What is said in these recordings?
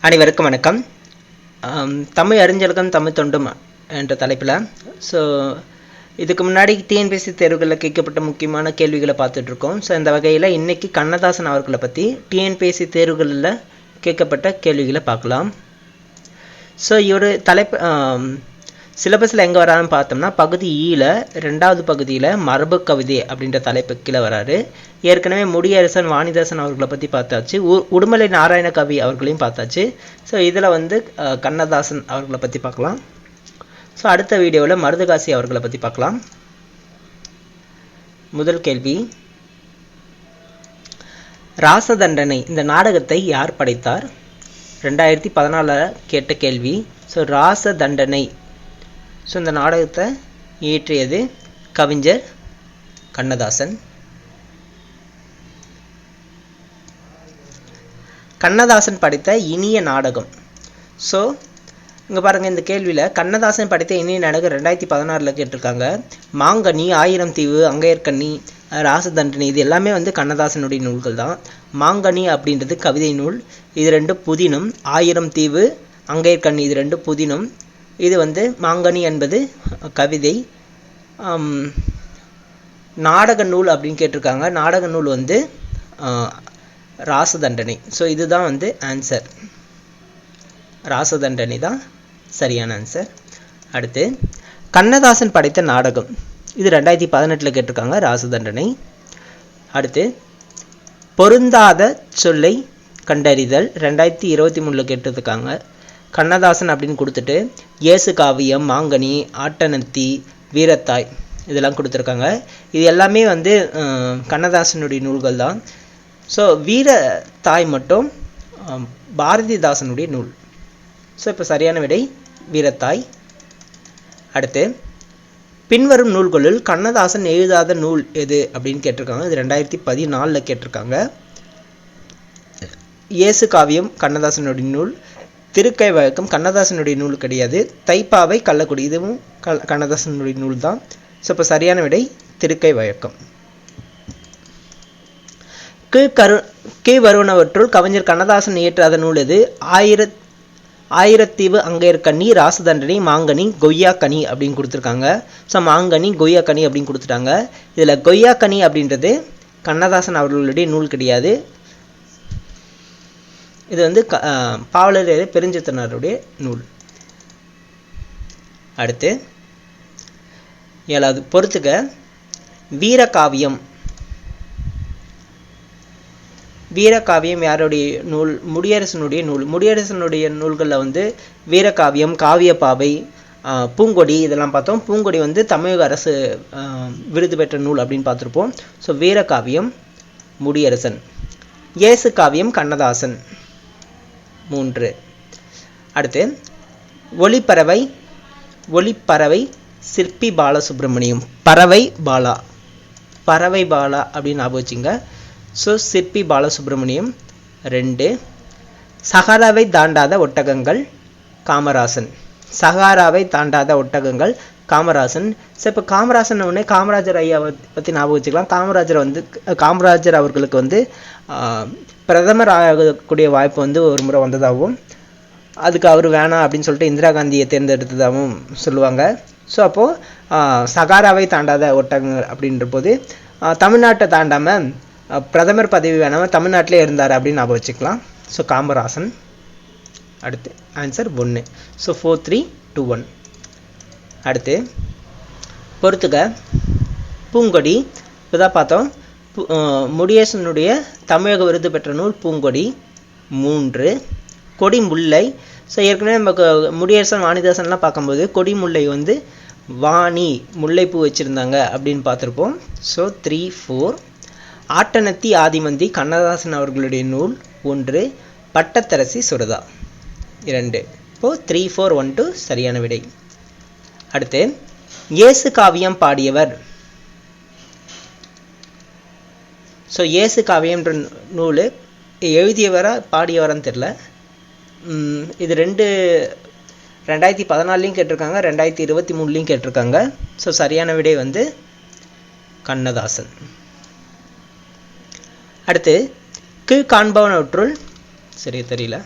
அனைவருக்கும் வணக்கம். தமிழ் அறிஞர்களும் தமிழ் தொண்டும் என்ற தலைப்பில் இதுக்கு முன்னாடி டிஎன்பிஎஸ்சி தேர்வுகளில் கேட்கப்பட்ட முக்கியமான கேள்விகளை பார்த்துட்ருக்கோம். இந்த வகையில் இன்றைக்கி கண்ணதாசன் அவர்களை பற்றி டிஎன்பிஎஸ்சி தேர்வுகளில் கேட்கப்பட்ட கேள்விகளை பார்க்கலாம். இவர் தலைப்பு சிலபஸில் எங்கே வரான்னு பார்த்தோம்னா பகுதி ஈல 2வது பகுதியில் மரபு கவிதை அப்படின்ற தலைப்பு கீழே வராரு. ஏற்கனவே முடியரசன் வாணிதாசன் அவர்களை பற்றி பார்த்தாச்சு, உடுமலை நாராயண கவி அவர்களையும் பார்த்தாச்சு. இதில் கண்ணதாசன் அவர்களை பற்றி பார்க்கலாம். அடுத்த வீடியோவில் மருதகாசி அவர்களை பற்றி பார்க்கலாம். முதல் கேள்வி, ராசதண்டனை இந்த நாடகத்தை யார் படைத்தார்? 2014 கேட்ட கேள்வி. ராசதண்டனை இந்த நாடகத்தை இயற்றியது கவிஞர் கண்ணதாசன். கண்ணதாசன் படைத்த இனிய நாடகம். இங்கே பாருங்கள், இந்த கேள்வியில் கண்ணதாசன் படைத்த இனிய நாடகம் 2016 கேட்டிருக்காங்க. மாங்கனி, 1000 தீவு, அங்கையர்கண்ணி, ராசதண்டனை இது எல்லாமே கண்ணதாசனுடைய நூல்கள் தான். மாங்கனி அப்படின்றது கவிதை நூல், இது 2 புதினம். 1000 தீவு, அங்கையர்கண்ணி இது 2 புதினம். இது மாங்கனி என்பது கவிதை. நாடக நூல் அப்படின்னு கேட்டிருக்காங்க. நாடக நூல் ராசதண்டனை. இதுதான் ஆன்சர். ராசதண்டனை தான் சரியான ஆன்சர். அடுத்து, கண்ணதாசன் படைத்த நாடகம் இது 2018 கேட்டிருக்காங்க. ராசதண்டனை. அடுத்து, பொருந்தாத சொல்லை கண்டறிதல் 2023 கேட்டிருக்காங்க. கண்ணதாசன் அப்படின்னு கொடுத்துட்டு இயேசு காவியம், மாங்கனி, ஆட்டனத்தி, வீரத்தாய் இதெல்லாம் கொடுத்துருக்காங்க. இது எல்லாமே கண்ணதாசனுடைய நூல்கள் தான். வீரத்தாய் மட்டும் பாரதிதாசனுடைய நூல். இப்போ சரியான விடை வீரத்தாய். அடுத்து, பின்வரும் நூல்களுள் கண்ணதாசன் எழுதாத நூல் எது அப்படின்னு கேட்டிருக்காங்க. இது 2014 கேட்டிருக்காங்க. இயேசு காவியம் கண்ணதாசனுடைய நூல். திருக்கை வழக்கம் கண்ணதாசனுடைய நூல் கிடையாது. தைப்பாவை, கள்ளக்குடி இதுவும் கண்ணதாசனுடைய நூல் தான். இப்போ சரியான விடை திருக்கை வழக்கம். கீழ் வருவனவற்றுள் கவிஞர் கண்ணதாசன் இயற்றாத நூல் எது? ஆயிரத்தீவு, அங்கையர்கண்ணி, ராசதண்டனை, மாங்கனி, கொய்யாக்கனி அப்படின்னு கொடுத்துருக்காங்க. மாங்கனி, கொய்யாக்கனி அப்படின்னு கொடுத்துட்டாங்க. இதில் கொய்யாக்கனி அப்படின்றது கண்ணதாசன் அவர்களுடைய நூல் கிடையாது. இது பாவலரேறு பெருஞ்சித்திரனாருடைய நூல். அடுத்து 7வது பொறுத்துக, வீரகாவியம். வீரகாவியம் யாருடைய நூல்? முடியரசனுடைய நூல். முடியரசனுடைய நூல்களில் வீரகாவியம், காவியப்பாவை, பூங்கொடி இதெல்லாம் பார்த்தோம். பூங்கொடி தமிழக அரசு விருது பெற்ற நூல் அப்படின்னு பார்த்துருப்போம். வீரகாவியம் முடியரசன். இயேசு காவியம் கண்ணதாசன் 3. அடுத்து, ஒளிப்பறவை சிற்பி பாலசுப்ரமணியம். பறவை பாலா அப்படின்னு ஞாபகம் வச்சுங்க. சிற்பி பாலசுப்ரமணியம் 2. சகாராவை தாண்டாத ஒட்டகங்கள் காமராசன். சகாராவை தாண்டாத ஒட்டகங்கள் காமராசன். இப்போ காமராசன் உடனே காமராஜர் ஐயாவை பற்றி ஞாபகம் வச்சுக்கலாம். காமராஜர் அவர்களுக்கு பிரதமர் ஆகக்கூடிய வாய்ப்பு ஒரு முறை வந்ததாகவும், அதுக்கு அவர் வேணாம் அப்படின்னு சொல்லிட்டு இந்திரா காந்தியை தேர்ந்தெடுத்ததாகவும் சொல்லுவாங்க. அப்போது சகாராவை தாண்டாத ஒட்டகங்கள் அப்படின்ற போது தமிழ்நாட்டை தாண்டாமல் பிரதமர் பதவி வேணாமல் தமிழ்நாட்டிலே இருந்தார் அப்படின்னு ஞாபகம் வச்சுக்கலாம். காமராசன். அடுத்து ஆன்சர் 1. 4, 3, 2, 1. அடுத்து, பொறுத்துக, பூங்கொடி இப்போதான் பார்த்தோம். முடியரசனுடைய தமிழக விருது பெற்ற நூல் பூங்கொடி 3. கொடி முல்லை. ஏற்கனவே நமக்கு முடியரசன் வாணிதாசன்லாம் பார்க்கும்போது கொடி முல்லை வாணி முல்லைப்பூ வச்சுருந்தாங்க அப்படின்னு பார்த்துருப்போம். 3, 4. ஆட்டனத்தி ஆதிமந்தி கண்ணதாசன் அவர்களுடைய நூல் 1. பட்டத்தரசி சுரதா 2. இப்போது 3, 4, 1, 2 சரியான விடை. அடுத்து, இயேசு காவியம் பாடியவர். இயேசு காவியம்ன்ற நூல் எழுதியவரா பாடியவரான்னு தெரில. இது 2014 கேட்டிருக்காங்க, 2023 கேட்டிருக்காங்க. சரியான விடை கண்ணதாசன். அடுத்து, கீழ் காண்பவனவற்றுள் சரியா தெரியல.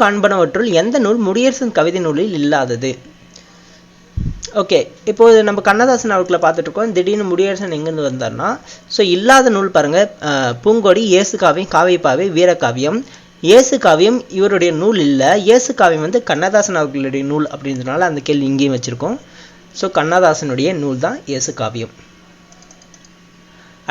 காண்பனவற்றுள் எந்த நூல் முடியரசன் கவிதை நூலில் இல்லாதது? ஓகே, இப்போது நம்ம கண்ணதாசன் அவர்களை பார்த்துட்டு இருக்கோம். திடீர்னு முடியரசன் எங்கேருந்து வந்தார்னா, ஸோ இல்லாத நூல் பாருங்க, பூங்கொடி, இயேசு காவியம், காவியப்பாவை, வீரகாவியம். இயேசு காவியம் இவருடைய நூல் இல்லை. இயேசு காவியம் வந்து கண்ணதாசன் அவர்களுடைய நூல் அப்படின்றதுனால அந்த கேள்வி இங்கேயும் வச்சுருக்கோம். ஸோ கண்ணதாசனுடைய நூல் தான் இயேசு காவியம்.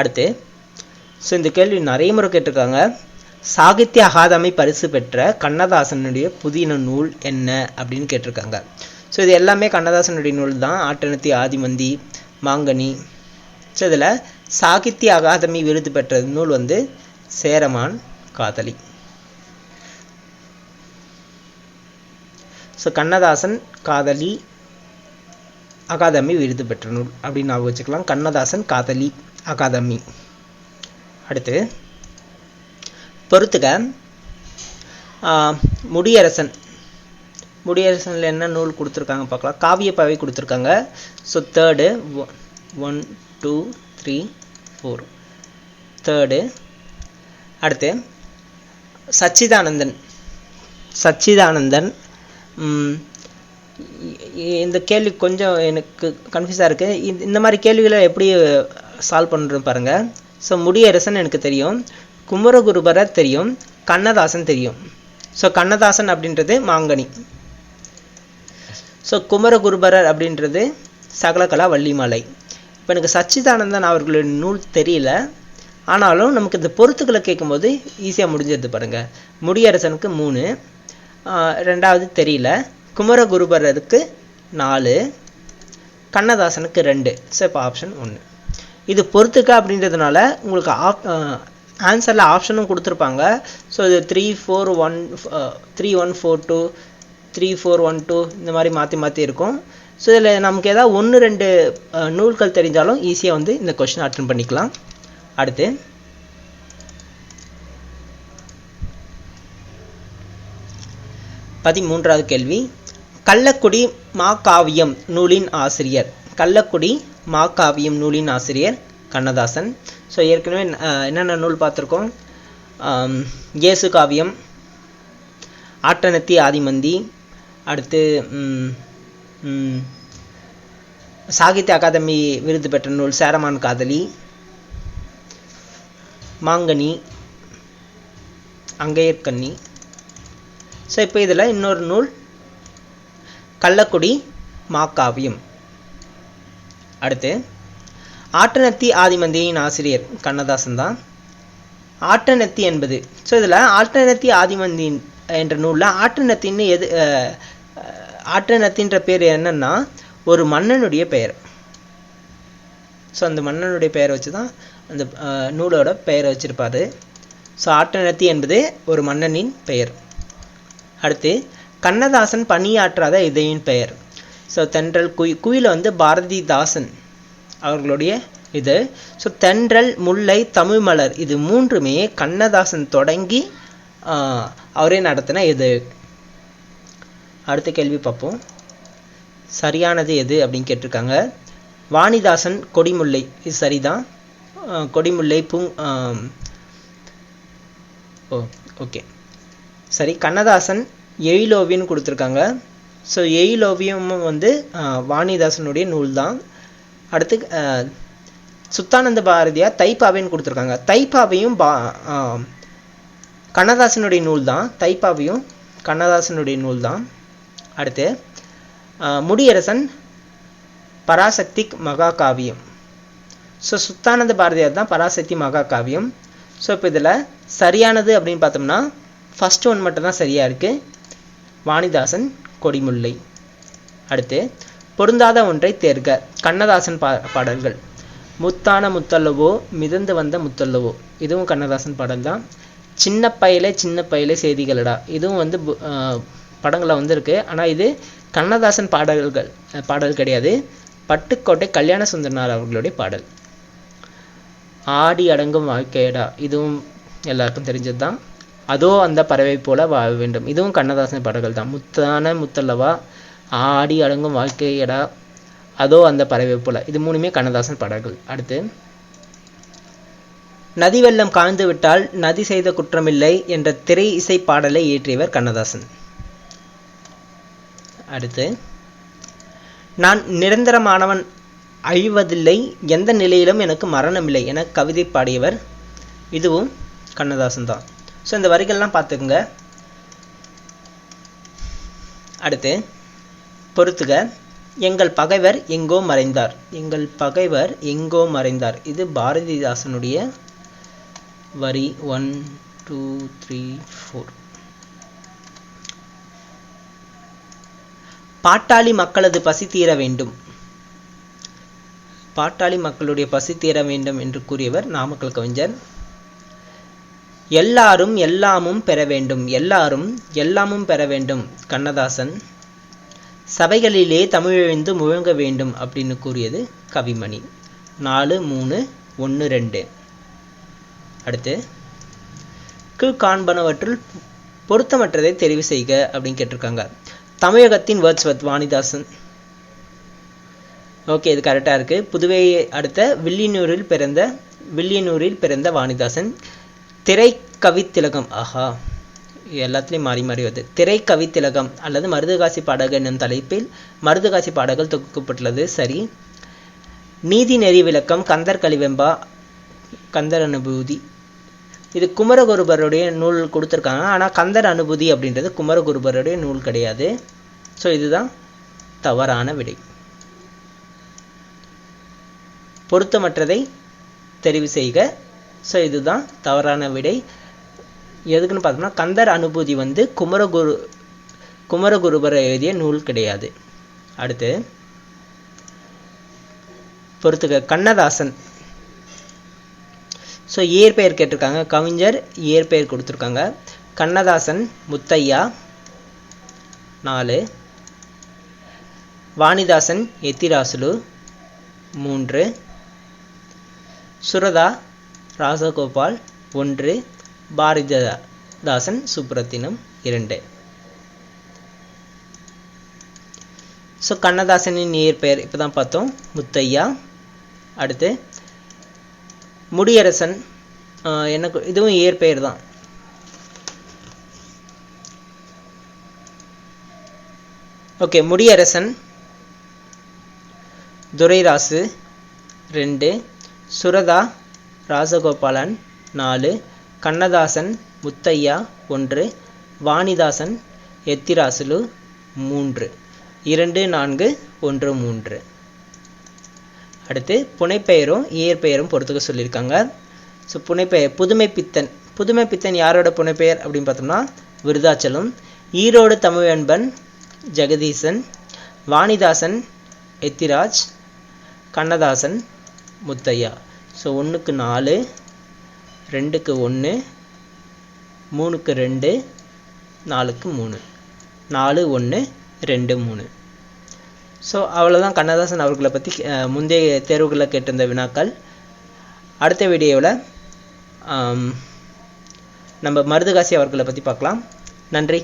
அடுத்து, ஸோ இந்த கேள்வி நிறைய முறை கேட்டிருக்காங்க. சாகித்ய அகாதமி பரிசு பெற்ற கண்ணதாசனுடைய புதின நூல் என்ன அப்படின்னு கேட்டிருக்காங்க. ஸோ இது எல்லாமே கண்ணதாசனுடைய நூல் தான். ஆட்டனத்தி, ஆதிமந்தி, மாங்கனி. ஸோ இதில் சாகித்ய அகாதமி விருது பெற்ற நூல் வந்து சேரமான் காதலி. ஸோ கண்ணதாசன் காதலி அகாதமி விருது பெற்ற நூல் அப்படின்னு ஞாபகம் வச்சுக்கலாம். கண்ணதாசன் காதலி அகாதமி. அடுத்து பொறுத்துக்க, முடியரசன். முடியரசனில் என்ன நூல் கொடுத்துருக்காங்க பார்க்கலாம். காவியப்பாவை கொடுத்துருக்காங்க. So third 1 2 3 4 third. அடுத்து சச்சிதானந்தன். சச்சிதானந்தன். இந்த கேள்வி கொஞ்சம் எனக்கு கன்ஃபியூஸாக இருக்குது. இந்த மாதிரி கேள்விகளை எப்படி சால்வ் பண்ணுறோம் பாருங்கள். ஸோ முடியரசன் எனக்கு தெரியும், குமரகுருபரர் தெரியும், கண்ணதாசன் தெரியும். ஸோ கண்ணதாசன் அப்படின்றது மாங்கனி. ஸோ குமரகுருபரர் அப்படின்றது சகலகலா வள்ளிமலை. இப்போ எனக்கு சச்சிதானந்தன் அவர்களுடைய நூல் தெரியல, ஆனாலும் நமக்கு இந்த பொறுத்துக்களை கேட்கும்போது ஈஸியாக முடிஞ்சிருது பாருங்கள். முடியரசனுக்கு 3, ரெண்டாவது தெரியல, குமரகுருபரருக்கு 4, கண்ணதாசனுக்கு 2. ஸோ இப்போ ஆப்ஷன் 1. இது பொறுத்துக்க அப்படின்றதுனால உங்களுக்கு ஆன்சரில் ஆப்ஷனும் கொடுத்துருப்பாங்க. ஸோ இது 3 4 1 3 1 4 2 3 4 1 2 இந்த மாதிரி மாற்றி மாற்றி இருக்கும். ஸோ இதில் நமக்கு ஏதாவது 1 2 நூல்கள் தெரிஞ்சாலும் ஈஸியாக வந்து இந்த கொஸ்டின் அட்டெண்ட் பண்ணிக்கலாம். அடுத்து 13வது கேள்வி. கள்ளக்குடி மாகாவியம் நூலின் ஆசிரியர். கள்ளக்குடி மாகாவியம் நூலின் ஆசிரியர் கண்ணதாசன். ஸோ ஏற்கனவே என்னென்ன நூல் பார்த்துருக்கோம். இயேசு காவியம், ஆட்டனத்தி, ஆதிமந்தி. அடுத்து சாகித்ய அகாதமி விருது பெற்ற நூல் சேரமான் காதலி, மாங்கனி, அங்கையர்கண்ணி. ஸோ இப்போ இதில் இன்னொரு நூல் கள்ளக்குடி மாகாவியம். அடுத்து ஆட்டனத்தி ஆதிமந்தியின் ஆசிரியர் கண்ணதாசன் தான். ஆட்டனத்தி என்பது, ஸோ இதில் ஆட்டனத்தி ஆதிமந்தி என்ற நூலில் ஆட்டனத்தின்னு ஆட்டனத்தின்ற பேர் என்னன்னா ஒரு மன்னனுடைய பெயர். ஸோ அந்த மன்னனுடைய பெயரை வச்சு தான் அந்த நூலோட பெயரை வச்சிருப்பாரு. ஸோ ஆட்டனத்தி என்பது ஒரு மன்னனின் பெயர். அடுத்து கண்ணதாசன் பணியாற்றாத இதழின் பெயர். ஸோ தென்றல், குயில வந்து பாரதிதாசன் அவர்களுடைய இது. ஸோ தென்றல், முல்லை, தமிழ்மலர் இது 3மே கண்ணதாசன் தொடங்கி அவரே நடத்தின இது. அடுத்த கேள்வி பார்ப்போம். சரியானது எது அப்படின்னு கேட்டிருக்காங்க. வாணிதாசன் கொடிமுல்லை, இது சரிதான். கொடிமுல்லை ஓகே சரி. கண்ணதாசன் எழிலோவியம்னு கொடுத்துருக்காங்க. ஸோ எழிலோவியமும் வந்து வாணிதாசனுடைய நூல் தான். அடுத்து சுத்தானந்த பாரதியார் தைப்பாவைன்னு கொடுத்துருக்காங்க. தைப்பாவையும் கண்ணதாசனுடைய நூல் தான். தைப்பாவையும் கண்ணதாசனுடைய நூல் தான். அடுத்து முடியரசன் பராசக்தி மகாகாவியம். ஸோ சுத்தானந்த பாரதியார் தான் பராசக்தி மகாகாவியம். ஸோ இப்போ இதில் சரியானது அப்படின்னு பார்த்தோம்னா ஃபர்ஸ்ட் ஒன் மட்டும்தான் சரியாக இருக்குது, வாணிதாசன் கொடிமுல்லை. அடுத்து பொருந்தாத ஒன்றை தேர்க. கண்ணதாசன் பாடல்கள். முத்தான முத்தல்லவோ, மிதந்து வந்த முத்தல்லவோ, இதுவும் கண்ணதாசன் பாடல் தான். சின்ன பயலே செய்திகளடா, இதுவும் வந்து படங்களில் வந்திருக்கு. ஆனால் இது கண்ணதாசன் பாடல் கிடையாது, பட்டுக்கோட்டை கல்யாண சுந்தரனார் அவர்களுடைய பாடல். ஆடி அடங்கும் வாழ்க்கையடா, இதுவும் எல்லாருக்கும் தெரிஞ்சது தான். அதோ அந்த பறவை போல வாழ வேண்டும், இதுவும் கண்ணதாசன் பாடல்கள் தான். முத்தான முத்தல்லவா, ஆடி அடங்கும் வாழ்க்கையடா, அதோ அந்த பறவை போல, இது 3மே கண்ணதாசன் பாடல்கள். அடுத்து நதி வெள்ளம் காய்ந்து விட்டால் நதி செய்த குற்றமில்லை என்ற திரை இசை பாடலை இயற்றியவர் கண்ணதாசன். அடுத்து, நான் நிரந்தரமானவன், அழிவதில்லை, எந்த நிலையிலும் எனக்கு மரணமில்லை என கவிதை பாடியவர், இதுவும் கண்ணதாசன் தான். ஸோ இந்த வரிகள்லாம் பார்த்துக்குங்க. அடுத்து பொறுத்துக. எங்கள் பகைவர் எங்கோ மறைந்தார். எங்கள் பகைவர் எங்கோ மறைந்தார். இது பாரதிதாசனுடைய வரி 1 2 3 4. பாட்டாளி மக்களது பசி தீர வேண்டும். பாட்டாளி மக்களுடைய பசி தீர வேண்டும் என்று கூறியவர் நாமக்கல் கவிஞர். எல்லாரும் எல்லாமும் பெற வேண்டும். எல்லாரும் எல்லாமும் பெற வேண்டும் கண்ணதாசன். சபைகளிலே தமிழெழுந்து முழங்க வேண்டும் அப்படின்னு கூறியது கவிமணி. 4 3 1 2. அடுத்து, கீழ்காண்பனவற்றுள் பொருத்தமற்றதை தெரிவு செய்க அப்படின்னு கேட்டிருக்காங்க. தமிழகத்தின் வேர்ட்ஸ்வர்த் வாணிதாசன். ஓகே, இது கரெக்டாக இருக்குது. புதுவையை அடுத்த வில்லியனூரில் பிறந்த வாணிதாசன். திரைக்கவித்திலகம், ஆஹா எல்லாத்துலேயும் மாறி மாறி வருது. திரைக்கவித்திலகம் அல்லது மருதகாசி பாடல்கள் என்னும் தலைப்பில் மருதகாசி பாடல்கள் தொகுக்கப்பட்டுள்ளது. சரி. நீதி நெறி விளக்கம் கந்தர் கலிவெம்பா கந்தர் அனுபூதி. இது குமரகுருபருடைய நூல் கொடுத்துருக்காங்க. ஆனால் கந்தர் அனுபூதி அப்படின்றது குமரகுருபருடைய நூல் கிடையாது. ஸோ இதுதான் தவறான விடை. பொருத்தமற்றதை தெரிவு செய்க. ஸோ இதுதான் தவறான விடை. எதுக்குன்னு பார்த்தோம்னா கந்தர் அனுபூதி வந்து குமரகுருபர் எழுதிய நூல் கிடையாது. அடுத்து பொறுத்துக்க. கண்ணதாசன். ஸோ இயற்பெயர் கேட்டிருக்காங்க. கவிஞர் இயற்பெயர் கொடுத்துருக்காங்க. கண்ணதாசன் முத்தையா 4. வாணிதாசன் எத்திராசுலு 3. சுரதா ராசகோபால் 1. பாரதிதாசன் சுப்ரத்தினம் 2. ஸோ கண்ணதாசனின் இயற்பெயர் இப்போ தான் பார்த்தோம், முத்தையா. அடுத்து முடியரசன். எனக்கு இதுவும் இயற்பெயர் தான். ஓகே, முடியரசன் துரைராசு 2. சுரதா ராசகோபாலன் 4. கண்ணதாசன் முத்தையா 1. வாணிதாசன் எத்திராசுலு 3. 2 4 1 3. அடுத்து புனைப்பெயரும் இயற்பெயரும் பொறுத்துக்க சொல்லியிருக்காங்க. ஸோ புனைப்பெயர் புதுமைப்பித்தன். புதுமைப்பித்தன் யாரோட புனைப்பெயர் அப்படின்னு பார்த்தோம்னா விருதாச்சலம். ஈரோடு தமிழன்பன் ஜெகதீசன். வாணிதாசன் எத்திராஜ். கண்ணதாசன் முத்தையா. ஸோ 1க்கு 4, 2க்கு 1, 3க்கு 2, 4க்கு 3. 4 1 2 3. ஸோ அவ்வளோதான் கண்ணதாசன் அவர்களை பற்றி முந்தைய தேர்வுகளில் கேட்டிருந்த வினாக்கள். அடுத்த வீடியோவில் நம்ம மருதகாசி அவர்களை பற்றி பார்க்கலாம். நன்றி.